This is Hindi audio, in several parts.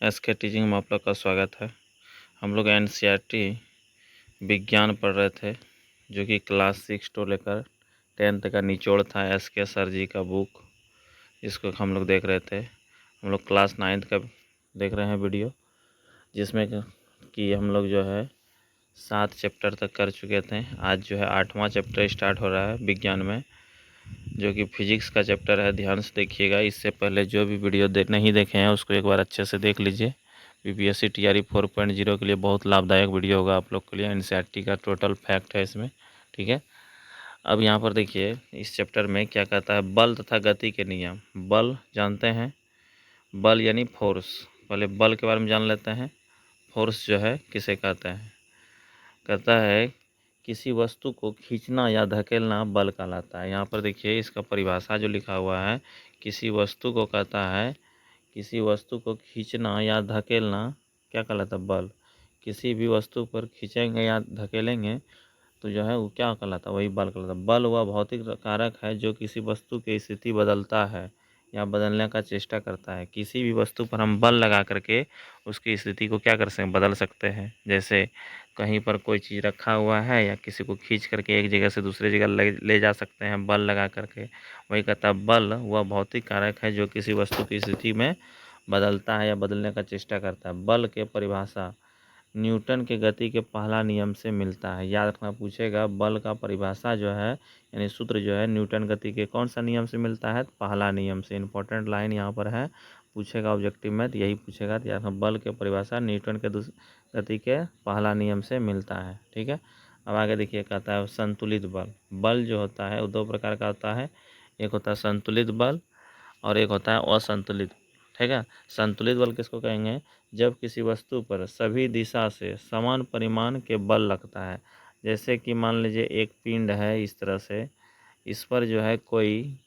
एसके टीचिंग में आप लोग का स्वागत है। हम लोग एनसीईआरटी विज्ञान पढ़ रहे थे, जो कि क्लास 6 to लेकर 10th का निचोड़ था। एसके सर जी का बुक, जिसको हम लोग देख रहे थे। हम लोग क्लास 9th का देख रहे हैं वीडियो, जिसमें कि हम लोग जो है 7 चैप्टर तक कर चुके थे। आज जो है 8वां चैप्टर स्टार्ट हो रहा है विज्ञान में, जो कि फिजिक्स का चैप्टर है। ध्यान से देखिएगा। इससे पहले जो भी वीडियो नहीं देखे हैं उसको एक बार अच्छे से देख लीजिए। बीपीएससी टीआरई 4.0 के लिए बहुत लाभदायक वीडियो होगा आप लोग के लिए। एनसीईआरटी का टोटल फैक्ट है इसमें, ठीक है। अब यहाँ पर देखिए इस चैप्टर में क्या कहता है, बल तथा गति के नियम। बल जानते हैं, बल यानी फोर्स। पहले बल के बारे में जान लेते हैं। फोर्स जो है किसे कहते हैं, कहता है किसी वस्तु को खींचना या धकेलना बल कहलाता है। यहाँ पर देखिए इसका परिभाषा जो लिखा हुआ है, किसी वस्तु को कहता है, किसी वस्तु को खींचना या धकेलना क्या कहलाता है, बल। किसी भी वस्तु पर खींचेंगे या धकेलेंगे तो जो है वो क्या कहलाता है, वही बल कहलाता है। बल वह भौतिक कारक है जो किसी वस्तु की स्थिति बदलता है या बदलने का चेष्टा करता है। किसी भी वस्तु पर हम बल लगा करके उसकी स्थिति को क्या कर सकते हैं, बदल सकते हैं। जैसे कहीं पर कोई चीज़ रखा हुआ है या किसी को खींच करके एक जगह से दूसरी जगह ले जा सकते हैं बल लगा करके। वही कहता है बल वह भौतिक कारक है जो किसी वस्तु की स्थिति में बदलता है या बदलने का चेष्टा करता है। बल के परिभाषा न्यूटन के गति के पहला नियम से मिलता है। याद रखना पूछेगा, बल का परिभाषा जो है यानी सूत्र जो है न्यूटन गति के कौन सा नियम से मिलता है, पहला नियम से। इंपॉर्टेंट लाइन यहाँ पर है, पूछेगा ऑब्जेक्टिव में तो यही पूछेगा। तो याद रखना बल के परिभाषा न्यूटन के गति के पहला नियम से मिलता है, ठीक है। अब आगे देखिए कहता है संतुलित बल। बल जो होता है वो दो प्रकार का होता है, एक होता है संतुलित बल और एक होता है असंतुलित, ठीक है। संतुलित बल किसको कहेंगे, जब किसी वस्तु पर सभी दिशा से समान परिमाण के बल लगता है। जैसे कि मान लीजिए एक पिंड है इस तरह से, इस पर जो है कोई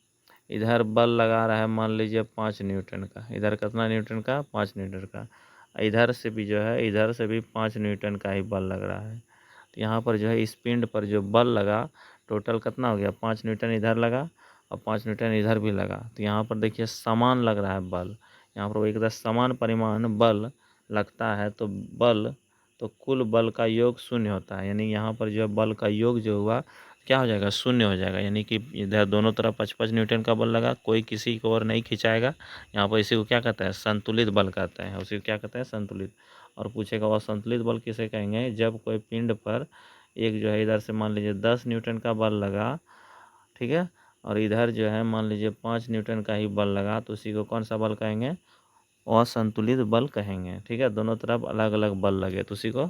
इधर बल लगा रहा है, मान लीजिए 5 न्यूटन का। इधर कितना न्यूटन का, 5 न्यूटन का। इधर से भी जो है, इधर से भी 5 न्यूटन का ही बल लग रहा है। तो यहाँ पर जो है इस पिंड पर जो बल लगा टोटल कितना हो गया, 5 न्यूटन इधर लगा और 5 न्यूटन इधर भी लगा। तो यहाँ पर देखिए समान लग रहा है बल। यहाँ पर एक तरह समान परिमाण बल लगता है तो कुल बल का योग शून्य होता है। यानी यहाँ पर जो बल का योग जो हुआ क्या हो जाएगा, शून्य हो जाएगा। यानी कि इधर दोनों तरफ 5-5 न्यूटन का बल लगा, कोई किसी को और नहीं खिंचाएगा। यहाँ पर इसी को क्या कहते हैं, संतुलित बल कहते हैं। उसी को क्या कहते हैं, संतुलित। और पूछेगा वह संतुलित बल किसे कहेंगे, जब कोई पिंड पर एक जो है इधर से मान लीजिए 10 न्यूटन का बल लगा, ठीक है, और इधर जो है मान लीजिए 5 न्यूटन का ही बल लगा, तो उसी को कौन सा बल कहेंगे, असंतुलित बल कहेंगे, ठीक है। दोनों तरफ अलग अलग बल लगे तो उसी को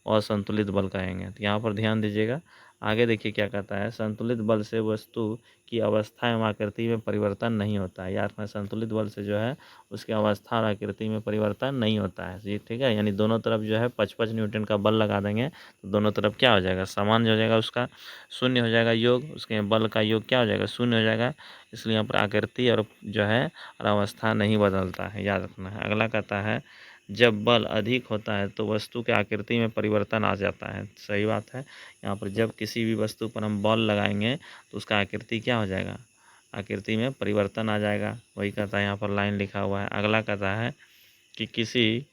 असंतुलित बल कहेंगे। तो यहाँ पर ध्यान दीजिएगा। आगे देखिए क्या कहता है, संतुलित बल से वस्तु की अवस्था एवं आकृति में परिवर्तन नहीं होता है। याद रखना, संतुलित बल से जो है उसकी अवस्था और आकृति में परिवर्तन नहीं होता है जी, ठीक है। यानी दोनों तरफ जो है 5-5 न्यूटन का बल लगा देंगे तो दोनों तरफ क्या हो जाएगा, समान हो जाएगा, उसका शून्य हो जाएगा योग, उसके बल का योग क्या हो जाएगा, शून्य हो जाएगा। इसलिए यहाँ पर आकृति और जो है और अवस्था नहीं बदलता है, याद रखना है। अगला कहता है जब बल अधिक होता है तो वस्तु के आकृति में परिवर्तन आ जाता है। सही बात है। यहाँ पर जब किसी भी वस्तु पर हम बल लगाएंगे तो उसका आकृति क्या हो जाएगा, आकृति में परिवर्तन आ जाएगा। वही कहता है, यहाँ पर लाइन लिखा हुआ है। अगला कहता है कि किसी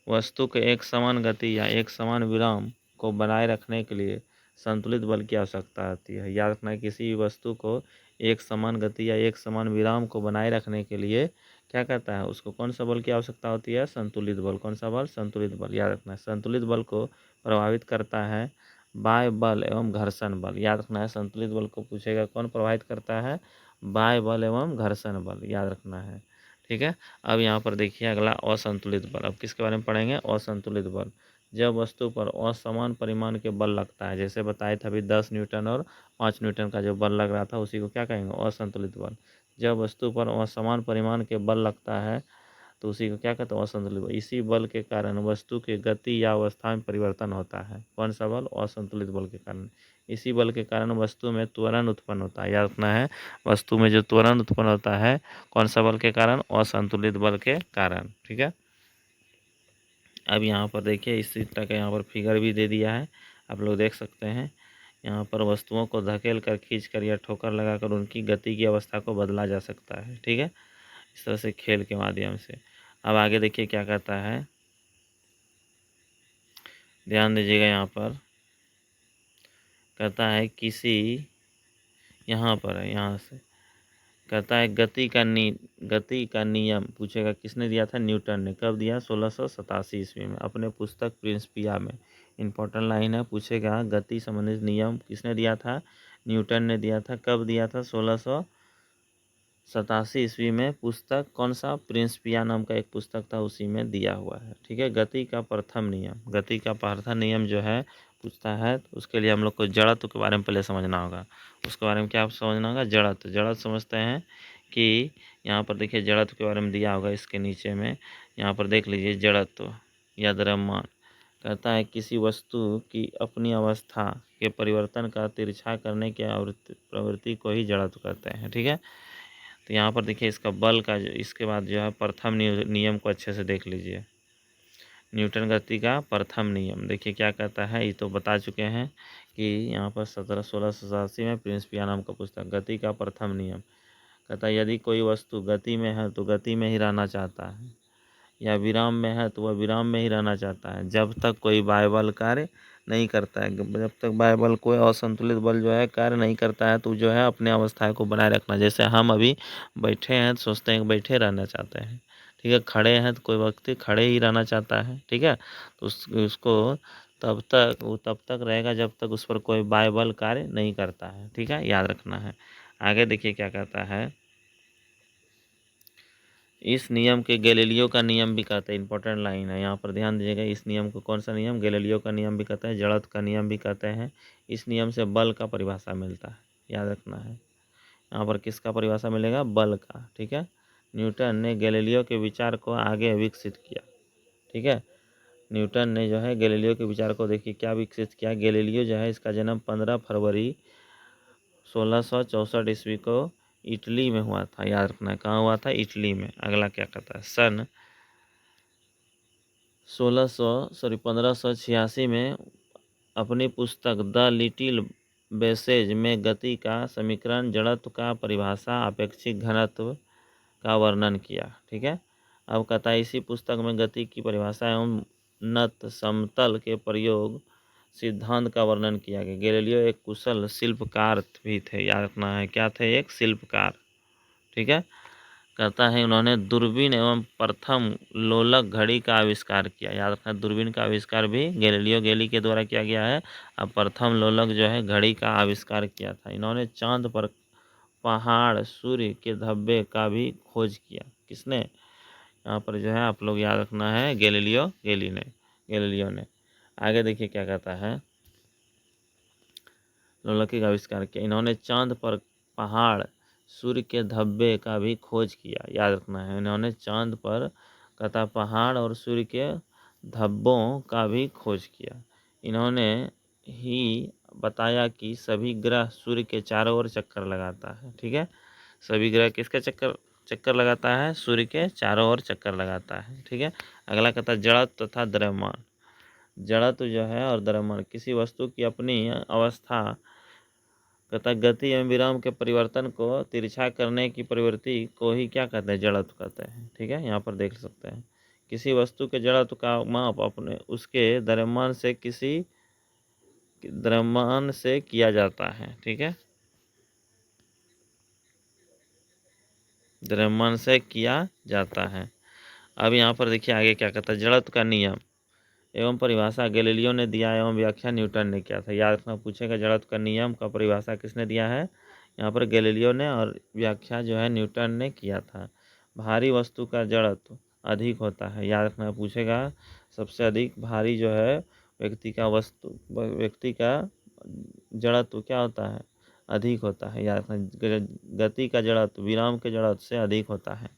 वस्तु के एक समान गति या एक समान विराम को बनाए रखने के लिए संतुलित बल की आवश्यकता होती है। याद रखना है, किसी भी वस्तु को एक समान गति या एक समान विराम को बनाए रखने के लिए क्या कहता है, उसको कौन सा बल की आवश्यकता होती है, संतुलित बल। कौन सा बल, संतुलित बल। याद रखना है, संतुलित बल को प्रभावित करता है बाह्य बल एवं घर्षण बल। याद रखना है, संतुलित बल को पूछेगा कौन प्रभावित करता है, बाह्य बल एवं घर्षण बल। याद रखना है, ठीक है। अब यहाँ पर देखिए अगला असंतुलित बल। अब किसके बारे में पढ़ेंगे, असंतुलित बल। जब वस्तु पर असमान परिमाण के बल लगता है, जैसे बताए थे अभी 10 न्यूटन और 5 न्यूटन का जो बल लग रहा था उसी को क्या कहेंगे, असंतुलित बल। जब वस्तु पर असमान परिमाण के बल लगता है तो उसी को क्या कहते हैं, असंतुलित बल। इसी बल के कारण वस्तु की गति या अवस्था में परिवर्तन होता है। कौन सा बल, असंतुलित बल के कारण। इसी बल के कारण वस्तु में त्वरण उत्पन्न होता है। याद रखना है, वस्तु में जो त्वरण उत्पन्न होता है कौन सा बल के कारण, असंतुलित बल के कारण, ठीक है। अब यहाँ पर देखिए इसी तरह का यहाँ पर फिगर भी दे दिया है, आप लोग देख सकते हैं। यहाँ पर वस्तुओं को धकेल कर, खींच कर या ठोकर लगाकर उनकी गति की अवस्था को बदला जा सकता है, ठीक है, इस तरह से खेल के माध्यम से। अब आगे देखिए क्या कहता है, ध्यान दीजिएगा। यहाँ पर कहता है किसी, यहाँ पर है, यहाँ से कहता है गति का नियम पूछेगा, किसने दिया था? न्यूटन ने। कब दिया? 1687 ईस्वी में, अपने पुस्तक प्रिंसिपिया में। इंपॉर्टेंट लाइन है, पूछेगा गति संबंधित नियम किसने दिया था? न्यूटन ने दिया था। कब दिया था? 1687 ईस्वी में। पुस्तक कौन सा? प्रिंसिपिया नाम का एक पुस्तक था, उसी में दिया हुआ है। ठीक है, गति का प्रथम नियम, गति का प्रथम नियम जो है पूछता है, तो उसके लिए हम लोग को जड़त्व के बारे में पहले समझना होगा। उसके बारे में क्या समझना होगा? जड़त्व। जड़त्व समझते हैं कि यहाँ पर देखिए जड़त्व के बारे में दिया होगा इसके नीचे में, यहाँ पर देख लीजिए जड़त्व या द्रव्यमान। कहता है किसी वस्तु की अपनी अवस्था के परिवर्तन का तिरछा करने की प्रवृत्ति को ही जड़त्व कहते हैं। ठीक है, तो यहाँ पर देखिए इसका बल का इसके बाद जो है प्रथम नियम को अच्छे से देख लीजिए। न्यूटन गति का प्रथम नियम देखिए क्या कहता है, ये तो बता चुके हैं कि यहाँ पर 1687 में प्रिंसिपिया नाम का पुस्तक, गति का प्रथम नियम। कहता है यदि कोई वस्तु गति में है तो गति में ही रहना चाहता है, या विराम में है तो वह विराम में ही रहना चाहता है, जब तक कोई बाह्य कार्य नहीं करता है। जब तक बाह्य कोई असंतुलित बल जो है कार्य नहीं करता है, तो जो है अपने अवस्था को बनाए रखना। जैसे हम अभी बैठे हैं तो सोचते हैं कि बैठे रहना चाहते हैं। ठीक है, खड़े हैं तो कोई व्यक्ति खड़े ही रहना चाहता है। ठीक है, तो उसको तब तक रहेगा जब तक उस पर कोई बाह्य कार्य नहीं करता है। ठीक है, याद रखना है। आगे देखिए क्या कहता है, इस नियम के गैलीलियो का नियम भी कहते हैं। इंपॉर्टेंट लाइन है, यहाँ पर ध्यान दीजिएगा। इस नियम को कौन सा नियम? गैलीलियो का नियम भी कहते हैं, जड़त्व का नियम भी कहते हैं। इस नियम से बल का परिभाषा मिलता है, याद रखना है। यहाँ पर किसका परिभाषा मिलेगा? बल का। ठीक है, न्यूटन ने गैलीलियो के विचार को आगे विकसित किया। ठीक है, न्यूटन ने जो है गैलीलियो के विचार को देखिए क्या विकसित किया। गैलीलियो जो है इसका जन्म 15 फरवरी 1664 ईस्वी को इटली में हुआ था, याद रखना है। कहाँ हुआ था? इटली में। अगला क्या कहता है, सन 1586 में अपनी पुस्तक द लिटिल बेसेज में गति का समीकरण, जड़त्व का परिभाषा, अपेक्षिक घनत्व का वर्णन किया। ठीक है, अब कहता है इसी पुस्तक में गति की परिभाषा एवं नत समतल के प्रयोग सिद्धांत का वर्णन किया गया। गैलीलियो एक कुशल शिल्पकार भी थे, याद रखना है। क्या थे? एक शिल्पकार। ठीक है, कहता है उन्होंने दूरबीन एवं प्रथम लोलक घड़ी का आविष्कार किया। याद रखना, दूरबीन का आविष्कार भी गैलीलियो गैली के द्वारा किया गया है। अब प्रथम लोलक जो है घड़ी का आविष्कार किया था। इन्होंने चांद पर पहाड़, सूर्य के धब्बे का भी खोज किया। किसने? यहाँ पर जो है आप लोग याद रखना है, गैलीलियो ने। आगे देखिए क्या कहता है, लोलकी का आविष्कार किया। इन्होंने चांद पर पहाड़, सूर्य के धब्बे का भी खोज किया, याद रखना है। इन्होंने चांद पर कहता पहाड़ और सूर्य के धब्बों का भी खोज किया। इन्होंने ही बताया कि सभी ग्रह सूर्य के चारों ओर चक्कर लगाता है। ठीक है, सभी ग्रह किसके चक्कर लगाता है? सूर्य के चारों ओर चक्कर लगाता है। ठीक है, अगला कहता है जड़त्व तथा द्रव्यमान। जड़त्व जो है और द्रव्यमान, किसी वस्तु की अपनी अवस्था कहता है गति एवं विराम के परिवर्तन को तिरछा करने की प्रवृत्ति को ही क्या कहते हैं? जड़त्व कहते हैं। ठीक है, यहाँ पर देख सकते हैं। किसी वस्तु के जड़त्व का माप अपने उसके द्रव्यमान से किया जाता है। ठीक है, द्रव्यमान से किया जाता है। अब यहाँ पर देखिए आगे क्या कहता है, जड़त्व का नियम एवं परिभाषा गैलीलियो ने दिया एवं व्याख्या न्यूटन ने किया था। याद रखना, पूछेगा जड़त्व का नियम का परिभाषा किसने दिया है? यहाँ पर गैलीलियो ने, और व्याख्या जो है न्यूटन ने किया था। भारी वस्तु का जड़त्व अधिक होता है, याद रखना, पूछेगा सबसे अधिक भारी जो है व्यक्ति का जड़त्व क्या होता है? अधिक होता है। याद रखना, गति का जड़त्व विराम के जड़त्व से अधिक होता है।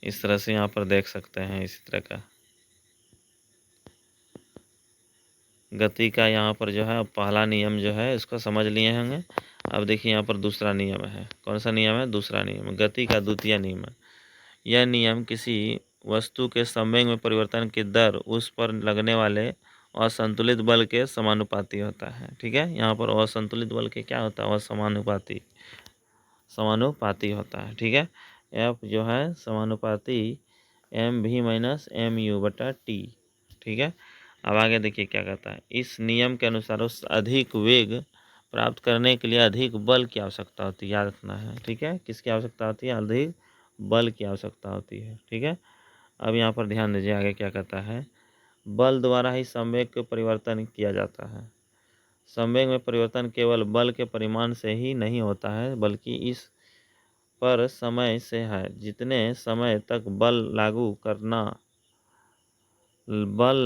इस तरह से यहाँ पर देख सकते हैं। इसी तरह का गति का यहाँ पर जो है पहला नियम जो है इसको समझ लिए होंगे। अब देखिए यहाँ पर दूसरा नियम है। कौन सा नियम है? दूसरा नियम, गति का द्वितीय नियम। यह नियम किसी वस्तु के संवेग में परिवर्तन की दर उस पर लगने वाले असंतुलित बल के समानुपाती होता है। ठीक है, यहाँ पर असंतुलित बल के क्या होता है? असमानुपाती। समानुपाती होता है। ठीक है, एफ जो है समानुपाती एम भी माइनस एम यू बटा टी। ठीक है, अब आगे देखिए क्या कहता है। इस नियम के अनुसार उस अधिक वेग प्राप्त करने के लिए अधिक बल की आवश्यकता होती है, याद रखना है। ठीक है, किसकी आवश्यकता होती है? अधिक बल की आवश्यकता होती है। ठीक है, अब यहाँ पर ध्यान दीजिए आगे क्या कहता है। बल द्वारा ही संवेग के परिवर्तन किया जाता है। संवेग में परिवर्तन केवल बल के परिमाण से ही नहीं होता है, बल्कि इस पर समय से है। जितने समय तक बल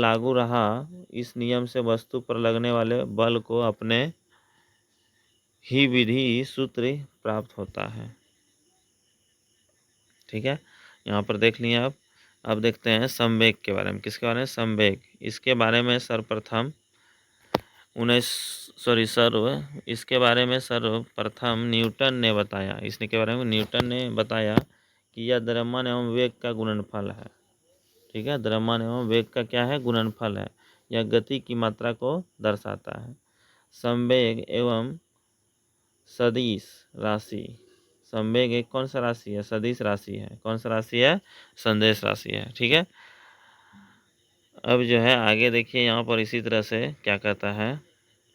लागू रहा, इस नियम से वस्तु पर लगने वाले बल को अपने ही विधि सूत्र प्राप्त होता है। ठीक है, यहाँ पर देख लिए आप। अब देखते हैं संवेग के बारे में। किसके बारे में? संवेग। इसके बारे में सर्वप्रथम न्यूटन ने बताया। इसने के बारे में न्यूटन ने बताया कि यह द्रव्यमान एवं वेग का गुणनफल है। ठीक है, द्रव्यमान एवं वेग का क्या है? गुणनफल है। यह गति की मात्रा को दर्शाता है। संवेग एवं सदिश राशि। संवेग एक कौन सा राशि है? सदिश राशि है। कौन सा राशि है? संदेश राशि है। ठीक है, अब जो है आगे देखिए यहाँ पर इसी तरह से क्या कहता है।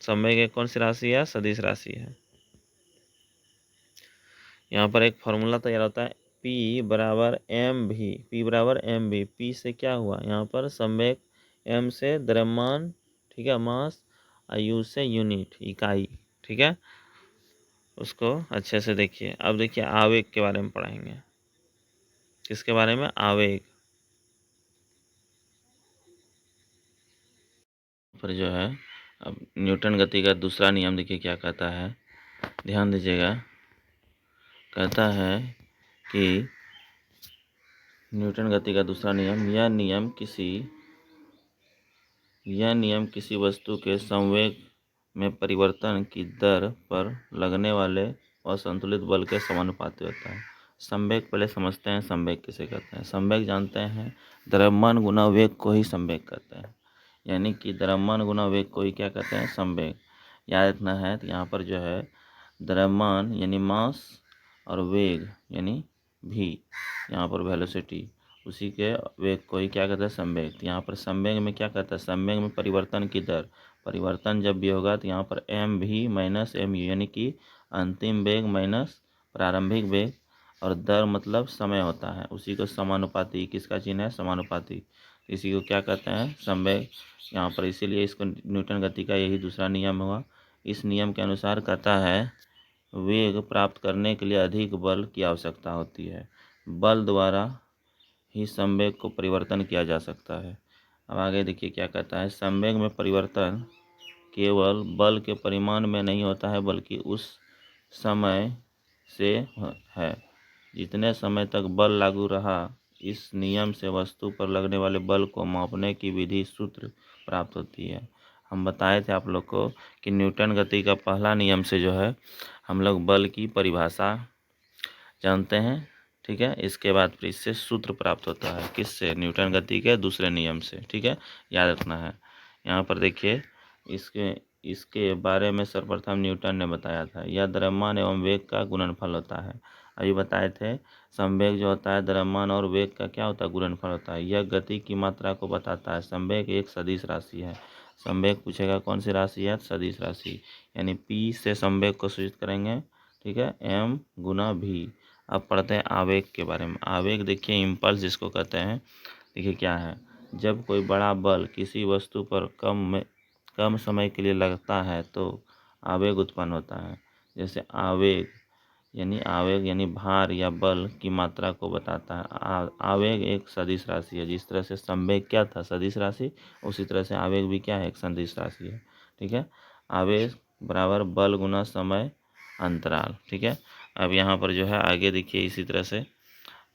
संवेग एक कौन सी राशि है? सदिश राशि है। यहाँ पर एक फॉर्मूला तैयार होता है, P बराबर एम भी। P बराबर एम भी। P से क्या हुआ? यहाँ पर संवेग, M से द्रव्यमान, ठीक है, मास, और U से यूनिट, इकाई। ठीक है, उसको अच्छे से देखिए। अब देखिए आवेग के बारे में पढ़ाएंगे। किसके बारे में? आवेग पर जो है। अब न्यूटन गति का दूसरा नियम देखिए क्या कहता है, ध्यान दीजिएगा। कहता है कि न्यूटन गति का दूसरा नियम, यह नियम किसी वस्तु के संवेग में परिवर्तन की दर पर लगने वाले असंतुलित बल के समानुपाती होता है। संवेग पहले समझते हैं, संवेग किसे कहते हैं। संवेग जानते हैं, द्रव्यमान गुना वेग को ही संवेग कहते हैं। यानी कि द्रव्यमान गुना वेग को ही क्या कहते हैं? संवेग। याद रखना है। तो यहाँ पर जो है द्रव्यमान यानी मास और वेग यानी भी, यहाँ पर वेलोसिटी, उसी के वेग को ही क्या कहते हैं? संवेग। तो यहाँ पर संवेग में क्या कहता है? संवेग में परिवर्तन की दर, परिवर्तन जब भी होगा तो यहाँ पर एम भी माइनस एम यू, यानी कि अंतिम वेग माइनस प्रारंभिक वेग, और दर मतलब समय होता है, उसी को समानुपाती, किसका चिन्ह है? समानुपाती। इसी को क्या कहते हैं? संवेग। यहाँ पर इसीलिए इसको न्यूटन गति का यही दूसरा नियम हुआ। इस नियम के अनुसार कहता है वेग प्राप्त करने के लिए अधिक बल की आवश्यकता होती है। बल द्वारा ही संवेग को परिवर्तन किया जा सकता है। अब आगे देखिए क्या कहता है। संवेग में परिवर्तन केवल बल के परिमाण में नहीं होता है, बल्कि उस समय से है। जितने समय तक बल लागू रहा, इस नियम से वस्तु पर लगने वाले बल को मापने की विधि सूत्र प्राप्त होती है। हम बताए थे आप लोग को कि न्यूटन गति का पहला नियम से जो है हम लोग बल की परिभाषा जानते हैं। ठीक है, इसके बाद फिर इससे सूत्र प्राप्त होता है। किससे? न्यूटन गति के दूसरे नियम से। ठीक है, याद रखना है। यहाँ पर देखिए इसके इसके बारे में सर्वप्रथम न्यूटन ने बताया था। यह द्रव्यमान एवं वेग का गुणनफल होता है। अभी बताए थे संवेग जो होता है द्रव्यमान और वेग का क्या होता है? गुणनफल होता है। यह गति की मात्रा को बताता है। संवेग एक सदिश राशि है। संवेग पूछेगा कौन सी राशि है? सदिश राशि। यानी P से संवेग को सूचित करेंगे। ठीक है, M गुना भी। अब पढ़ते हैं आवेग के बारे में। आवेग देखिए इम्पल्स जिसको कहते हैं। देखिए क्या है, जब कोई बड़ा बल किसी वस्तु पर कम समय के लिए लगता है तो आवेग उत्पन्न होता है। जैसे आवेग यानी भार या बल की मात्रा को बताता है। आवेग एक सदिश राशि है। जिस तरह से संवेग क्या था? सदिश राशि, उसी तरह से आवेग भी क्या है? एक सदिश राशि है। ठीक है, आवेग बराबर बल गुना समय अंतराल। ठीक है, अब यहाँ पर जो है आगे देखिए इसी तरह से,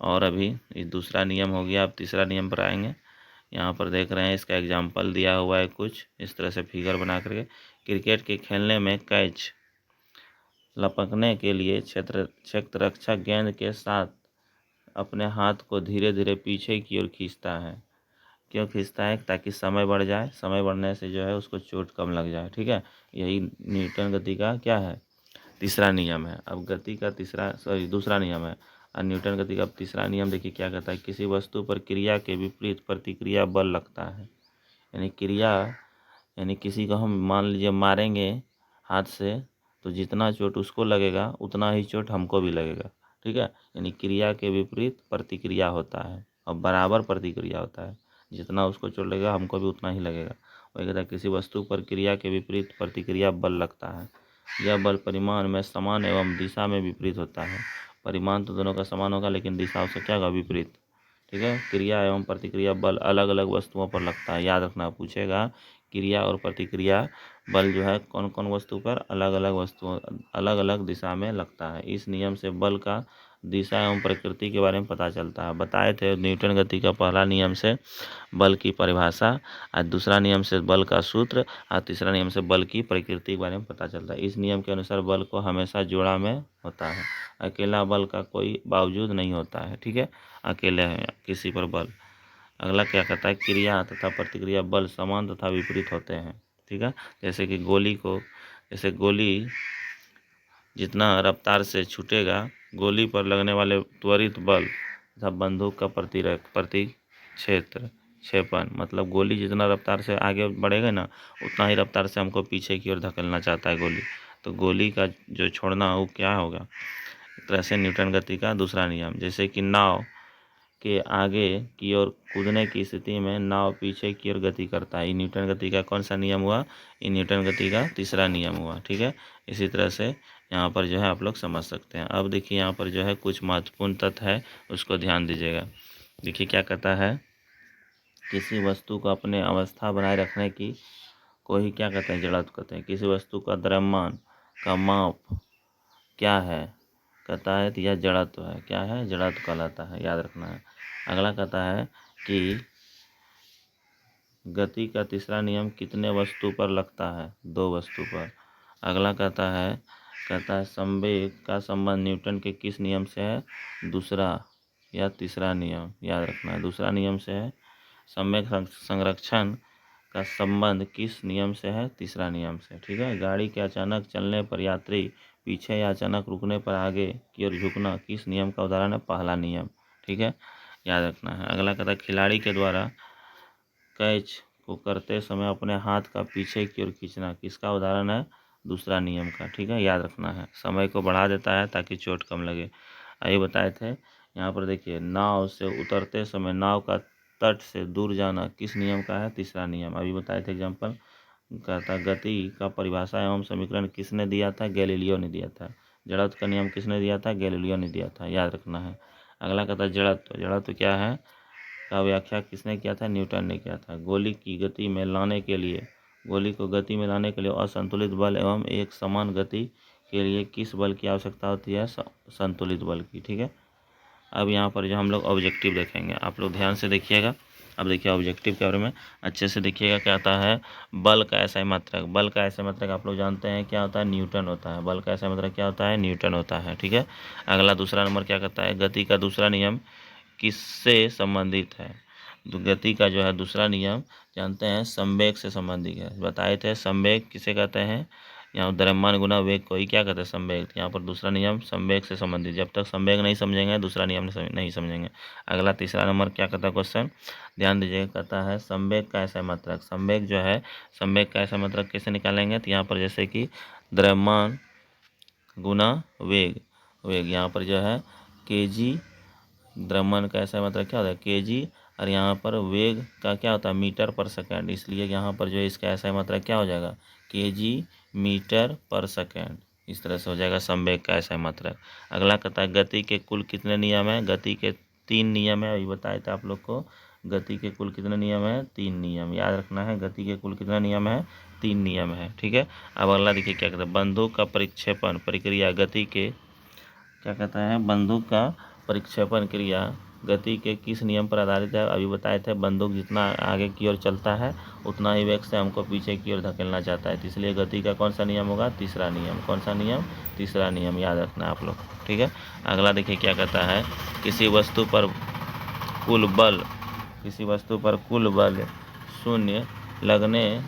और अभी ये दूसरा नियम हो गया। अब तीसरा नियम पर आएंगे। यहाँ पर देख रहे हैं इसका एग्जाम्पल दिया हुआ है कुछ इस तरह से फिगर बना करके। क्रिकेट के खेलने में कैच लपकने के लिए क्षेत्ररक्षक गेंद के साथ अपने हाथ को धीरे धीरे पीछे की ओर खींचता है। क्यों खींचता है? ताकि समय बढ़ जाए। समय बढ़ने से जो है उसको चोट कम लग जाए। ठीक है, यही न्यूटन गति का क्या है? तीसरा नियम है। अब गति का दूसरा नियम है। और न्यूटन गति का तीसरा नियम देखिए क्या कहता है, किसी वस्तु पर क्रिया के विपरीत प्रतिक्रिया बल लगता है। यानी किसी को हम मान लीजिए मारेंगे हाथ से, तो जितना चोट उसको लगेगा उतना ही चोट हमको भी लगेगा, ठीक है। यानी क्रिया के विपरीत प्रतिक्रिया होता है और बराबर प्रतिक्रिया होता है, जितना उसको चोट लगेगा हमको भी उतना ही लगेगा। वही कहता है किसी वस्तु पर क्रिया के विपरीत प्रतिक्रिया बल लगता है। यह बल परिमाण में समान एवं दिशा में विपरीत होता है। परिमाण तो दोनों का समान होगा लेकिन दिशा उसका क्या होगा, विपरीत, ठीक है। क्रिया एवं प्रतिक्रिया बल अलग अलग वस्तुओं पर लगता है, याद रखना पूछेगा। क्रिया और प्रतिक्रिया बल जो है कौन कौन वस्तु पर, अलग अलग वस्तुओं अलग अलग दिशा में लगता है। इस नियम से बल का दिशा एवं प्रकृति के बारे में पता चलता है। बताए थे न्यूटन गति का पहला नियम से बल की परिभाषा, और दूसरा नियम से बल का सूत्र, और तीसरा नियम से बल की प्रकृति के बारे में पता चलता है। इस नियम के अनुसार बल को हमेशा जोड़ा में होता है, अकेला बल का कोई बावजूद नहीं होता है, ठीक है। अकेले किसी पर बल। अगला क्या कहता है, क्रिया तथा प्रतिक्रिया बल समान तथा विपरीत होते हैं, ठीक है। जैसे गोली जितना रफ्तार से छूटेगा, गोली पर लगने वाले त्वरित बल तथा बंदूक का क्षेपण, मतलब गोली जितना रफ्तार से आगे बढ़ेगा ना, उतना ही रफ्तार से हमको पीछे की ओर धकेलना चाहता है गोली, तो गोली का जो छोड़ना वो क्या होगा। एक तरह से न्यूटन गति का दूसरा नियम, जैसे कि नाव के आगे की ओर कूदने की स्थिति में नाव पीछे की ओर गति करता है। ये न्यूटन गति का कौन सा नियम हुआ, ये न्यूटन गति का तीसरा नियम हुआ, ठीक है। इसी तरह से यहाँ पर जो है आप लोग समझ सकते हैं। अब देखिए यहाँ पर जो है कुछ महत्वपूर्ण तथ्य है, उसको ध्यान दीजिएगा। देखिए क्या कहता है, किसी वस्तु को अपने अवस्था बनाए रखने की को ही क्या कहते हैं, जड़त्व कहते हैं। किसी वस्तु का द्रव्यमान का माप क्या है, कहता है तो यह जड़त्व है। क्या है, जड़त्व कहलाता है, याद रखना है। अगला कहता है कि गति का तीसरा नियम कितने वस्तु पर लगता है, दो वस्तु पर। अगला कहता है संवेग का संबंध न्यूटन के किस नियम से है, दूसरा या तीसरा नियम, याद रखना है। दूसरा नियम से है। संवेग संरक्षण का संबंध किस नियम से है, तीसरा नियम से, ठीक है। गाड़ी के अचानक चलने पर यात्री पीछे या अचानक रुकने पर आगे की ओर झुकना किस नियम का उदाहरण है, पहला नियम, ठीक है, याद रखना है। अगला कहता है खिलाड़ी के द्वारा कैच को करते समय अपने हाथ का पीछे की ओर खींचना किसका उदाहरण है, दूसरा नियम का, ठीक है, याद रखना है। समय को बढ़ा देता है ताकि चोट कम लगे। आइए बताए थे। यहाँ पर देखिए, नाव से उतरते समय नाव का तट से दूर जाना किस नियम का है, तीसरा नियम, अभी बताए थे एग्जाम्पल। कहता गति का परिभाषा एवं समीकरण किसने दिया था, गैलीलियो ने दिया था। जड़त्व का नियम किसने दिया था, गैलीलियो ने दिया था, याद रखना है। अगला कहता है जड़त्व क्या है का व्याख्या किसने किया था, न्यूटन ने किया था। गोली को गति में लाने के लिए असंतुलित बल एवं एक समान गति के लिए किस बल की आवश्यकता होती है, संतुलित बल की, ठीक है। अब यहाँ पर जो हम लोग ऑब्जेक्टिव देखेंगे, आप लोग ध्यान से देखिएगा। अब देखिए ऑब्जेक्टिव के बारे में अच्छे से देखिएगा। क्या आता है, बल का ऐसा मात्रक। बल का ऐसा मात्रक आप लोग जानते हैं क्या होता है, न्यूटन होता है। बल का ऐसा मात्रक क्या होता है, न्यूटन होता है, ठीक है। अगला दूसरा नंबर क्या कहता है, गति का दूसरा नियम किससे संबंधित है। तो गति का जो है दूसरा नियम जानते हैं, संवेग से संबंधित है। बताए थे संवेग किसे कहते हैं, यहाँ द्रव्यमान गुना वेग को ही क्या कहते हैं, संवेग। यहाँ पर दूसरा नियम संवेग से संबंधित, जब तक संवेग नहीं समझेंगे दूसरा नियम नहीं समझेंगे। अगला तीसरा नंबर क्या कहता है क्वेश्चन, ध्यान दीजिएगा। कहता है संवेग का ऐसा मात्रक। संवेग का ऐसा मात्रक कैसे निकालेंगे, तो यहाँ पर जैसे कि द्रव्यमान गुना वेग, यहाँ पर जो है kg, द्रव्यमान का ऐसा मात्रक क्या होता है, kg, और यहाँ पर वेग का क्या होता है, मीटर पर सेकेंड। इसलिए यहाँ पर जो है इसका ऐसा मात्रक क्या हो जाएगा, kg मीटर पर सेकेंड। इस तरह से हो जाएगा संवेग का ऐसा मात्रक। अगला कहता है गति के कुल कितने नियम है। गति के 3 नियम है, अभी बताया था आप लोग को। गति के कुल कितने नियम है, 3 नियम, याद रखना है। गति के कुल कितने नियम है, 3 नियम है, ठीक है। अब अगला देखिए क्या कहता है, बंदूक का परिक्षेपण प्रक्रिया गति के क्या कहता है, बंदूक का परिक्षेपण क्रिया गति के किस नियम पर आधारित है। अभी बताए थे बंदूक जितना आगे की ओर चलता है उतना ही वेग से हमको पीछे की ओर धकेलना चाहता है, इसलिए गति का कौन सा नियम होगा, तीसरा नियम। कौन सा नियम, तीसरा नियम, याद रखना है आप लोग, ठीक है। अगला देखिए क्या कहता है, किसी वस्तु पर कुल बल शून्य लगने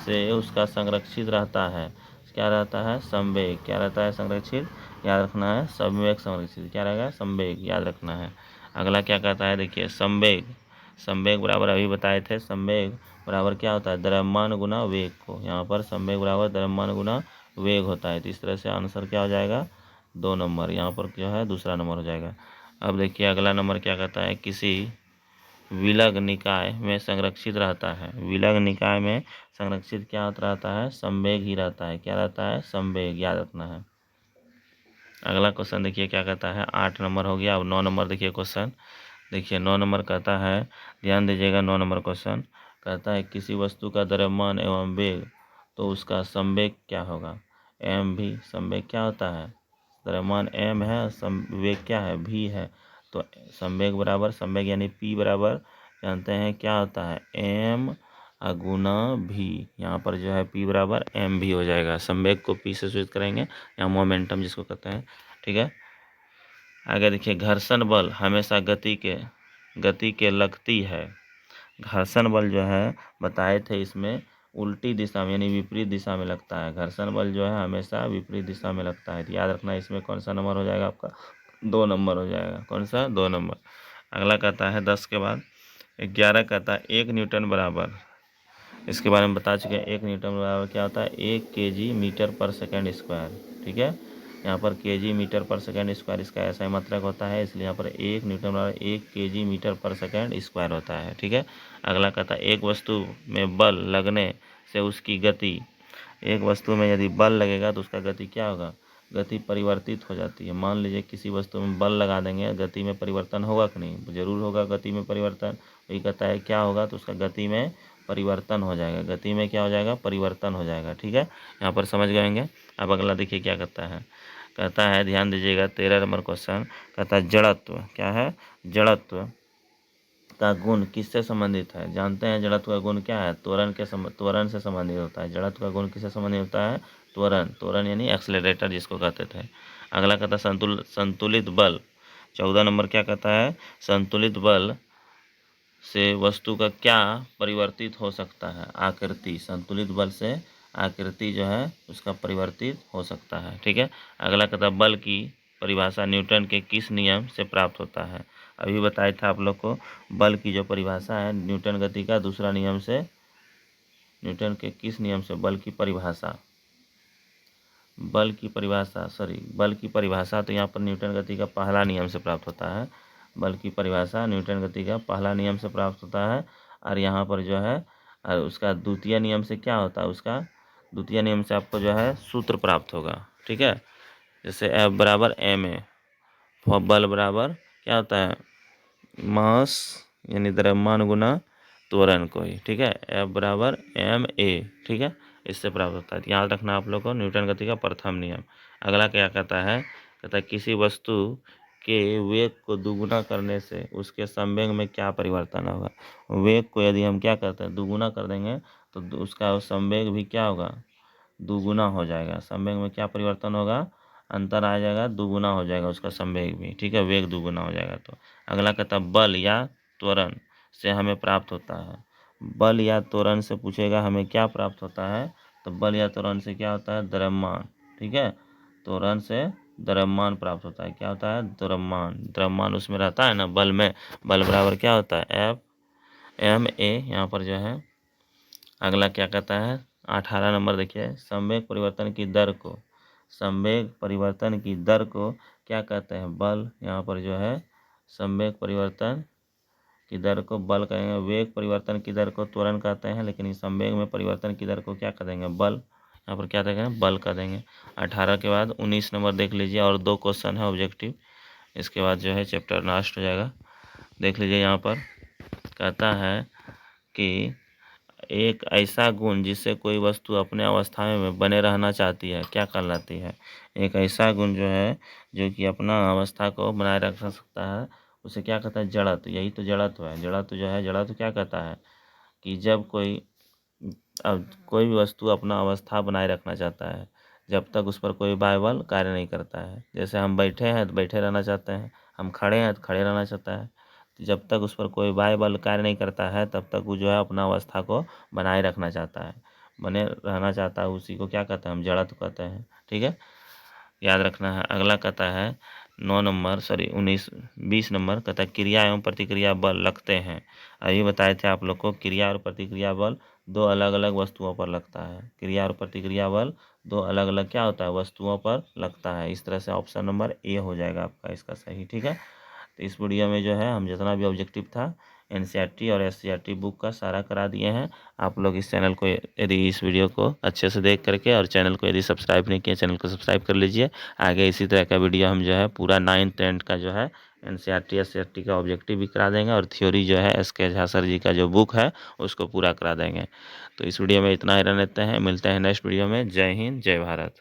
से उसका संरक्षित रहता है। क्या रहता है, संवेग। क्या रहता है संरक्षित, याद रखना है, संवेग संरक्षित क्या रहेगा, संवेग याद रखना है। अगला क्या कहता है, देखिए संवेग, संवेग बराबर अभी बताए थे, संवेग बराबर क्या होता है, द्रव्यमान गुना वेग को, यहाँ पर संवेग बराबर द्रव्यमान गुना वेग होता है। तो इस तरह से आंसर क्या हो जाएगा, 2 नंबर, यहाँ पर जो है दूसरा नंबर हो जाएगा। अब देखिए अगला नंबर क्या कहता है, किसी विलग निकाय में संरक्षित रहता है, विलग निकाय में संरक्षित क्या होता रहता है, संवेग ही रहता है। क्या रहता है, संवेग याद रखना है। अगला क्वेश्चन देखिए क्या कहता है, 8 नंबर हो गया। अब 9 नंबर देखिए क्वेश्चन, देखिए 9 नंबर कहता है, ध्यान दीजिएगा, 9 नंबर क्वेश्चन कहता है किसी वस्तु का द्रव्यमान एवं वेग तो उसका संवेग क्या होगा। एम भी संवेग क्या होता है, द्रव्यमान एम है, वेग क्या है, भी है। तो संवेग बराबर, संवेग यानी पी बराबर जानते हैं क्या होता है, एम गुना भी। यहाँ पर जो है पी बराबर एम भी हो जाएगा। संवेग को पी से सूचित करेंगे, या मोमेंटम जिसको कहते हैं, ठीक है। आगे देखिए, घर्षण बल हमेशा गति के लगती है। घर्षण बल जो है बताए थे, इसमें उल्टी दिशा में यानी विपरीत दिशा में लगता है। घर्षण बल जो है हमेशा विपरीत दिशा में लगता है। तो याद रखना, इसमें कौन सा नंबर हो जाएगा आपका, 2 नंबर हो जाएगा। कौन सा, 2 नंबर। अगला कहता है 10 के बाद 11 कहता है 1 न्यूटन बराबर, इसके बारे में बता चुके हैं। 1 न्यूटन बराबर क्या होता है, 1 kg मीटर पर सेकेंड स्क्वायर, ठीक है। यहाँ पर kg मीटर पर सेकेंड स्क्वायर इसका ऐसा ही मात्रक होता है, इसलिए यहाँ पर 1 न्यूटन बराबर 1 kg मीटर पर सेकेंड स्क्वायर होता है, ठीक है। अगला कहता है एक वस्तु में बल लगने से उसकी गति, एक वस्तु में यदि बल लगेगा तो उसका गति क्या होगा, गति परिवर्तित हो जाती है। मान लीजिए किसी वस्तु में बल लगा देंगे, गति में परिवर्तन होगा कि नहीं, जरूर होगा गति में परिवर्तन। वही कहता है क्या होगा, तो उसका गति में परिवर्तन हो जाएगा, गति में क्या हो जाएगा, परिवर्तन हो जाएगा, ठीक है। यहाँ पर समझ गएंगे। अब अगला देखिए क्या कहता है, कहता है ध्यान दीजिएगा, 13 नंबर क्वेश्चन कहता है जड़त्व क्या है, जड़त्व का गुण किससे संबंधित है। जानते हैं जड़त्व का गुण क्या है, त्वरण से संबंधित होता है। जड़त्व का गुण किससे संबंधित होता है, त्वरण, त्वरण यानी एक्सेलरेटर जिसको कहते थे। अगला कहता है संतुलित बल। 14 नंबर क्या कहता है, संतुलित बल से वस्तु का क्या परिवर्तित हो सकता है, आकृति। संतुलित बल से आकृति जो है उसका परिवर्तित हो सकता है, ठीक है। अगला कहता है बल की परिभाषा न्यूटन के किस नियम से प्राप्त होता है। अभी बताया था आप लोग को, बल की जो परिभाषा है न्यूटन गति का दूसरा नियम से, न्यूटन के किस नियम से, बल की परिभाषा, बल की परिभाषा तो यहाँ पर न्यूटन गति का पहला नियम से प्राप्त होता है। बल की परिभाषा न्यूटन गति का पहला नियम से प्राप्त होता है। और यहाँ पर जो है उसका द्वितीय नियम से क्या होता है, उसका द्वितीय नियम से आपको जो है सूत्र प्राप्त होगा, ठीक है। जैसे F बराबर ma, बल बराबर क्या होता है, मास यानी द्रव्यमान गुना त्वरण को ही, ठीक है। F बराबर ma, ठीक है, इससे प्राप्त होता है। याद रखना आप लोग को, न्यूटन गति का प्रथम नियम। अगला क्या कहता है, कहता है किसी वस्तु के वेग को दुगुना करने से उसके संवेग में क्या परिवर्तन होगा। वेग को यदि हम क्या करते हैं, दुगुना कर देंगे तो उसका संवेग भी क्या होगा, दुगुना हो जाएगा। संवेग में क्या परिवर्तन होगा, अंतर आ जाएगा, दुगुना हो जाएगा उसका संवेग भी, ठीक है, वेग दुगुना हो जाएगा। तो अगला कहता है बल या त्वरण से हमें प्राप्त होता है। बल या त्वरण से पूछेगा हमें क्या प्राप्त होता है, तो बल या त्वरण से क्या होता है, द्रव्यमान, ठीक है। त्वरण से द्रव्यमान प्राप्त होता है। क्या होता है, द्रव्यमान, द्रव्यमान उसमें रहता है ना बल में। बल बराबर क्या होता है, F ma, यहाँ पर जो है। अगला क्या कहता है, 18 नंबर देखिए, संवेग परिवर्तन की दर को, संवेग परिवर्तन की दर को क्या कहते हैं, बल। यहाँ पर जो है संवेग परिवर्तन की दर को बल कहेंगे, वेग परिवर्तन की दर को त्वरण कहते हैं, लेकिन इस संवेग में परिवर्तन की दर को क्या कर देंगे, बल। यहाँ पर क्या देंगे, बल कर देंगे। 18 के बाद 19 नंबर देख लीजिए, और 2 क्वेश्चन है ऑब्जेक्टिव, इसके बाद जो है चैप्टर लास्ट हो जाएगा। देख लीजिए, यहाँ पर कहता है कि एक ऐसा गुण जिससे कोई वस्तु अपने अवस्था में बने रहना चाहती है क्या कहलाती है। एक ऐसा गुण जो है जो कि अपना अवस्था को बनाए रख सकता है, उसे क्या कहता है, जड़त्व। यही तो जड़त्व है। जड़त्व जो है, जड़त्व क्या कहता है कि जब कोई भी वस्तु अपना अवस्था बनाए रखना चाहता है, जब तक उस पर कोई बाह्य बल कार्य नहीं करता है। जैसे हम बैठे हैं तो बैठे रहना चाहते हैं, हम खड़े हैं तो खड़े रहना चाहता है। जब तक उस पर कोई बाह्य बल कार्य नहीं करता है तब तक वो जो है अपना अवस्था को बनाए रखना चाहता है। बने रहना चाहता है उसी को क्या कहते हैं, हम जड़त्व कहते हैं। ठीक है, याद रखना है। अगला कहता है 20 नंबर कहता है क्रिया एवं प्रतिक्रिया बल लगते हैं। अभी बताए थे आप लोग को, क्रिया और प्रतिक्रिया बल दो अलग अलग वस्तुओं पर लगता है। क्रिया और प्रतिक्रिया बल दो अलग अलग क्या होता है, वस्तुओं पर लगता है। इस तरह से ऑप्शन नंबर ए हो जाएगा आपका इसका सही। ठीक है, तो इस वीडियो में जो है हम जितना भी ऑब्जेक्टिव था एनसीईआरटी और एससीईआरटी बुक का सारा करा दिए हैं। आप लोग इस चैनल को यदि इस वीडियो को अच्छे से देख करके और चैनल को यदि सब्सक्राइब नहीं किया, चैनल को सब्सक्राइब कर लीजिए। आगे इसी तरह का वीडियो हम जो है पूरा 9th 10th का जो है एनसीईआरटी एससीईआरटी का ऑब्जेक्टिव भी करा देंगे और थ्योरी जो है एस के झा सर जी का जो बुक है उसको पूरा करा देंगे। तो इस वीडियो में इतना ही रहने देते हैं, मिलते हैं नेक्स्ट वीडियो में। जय हिंद, जय भारत।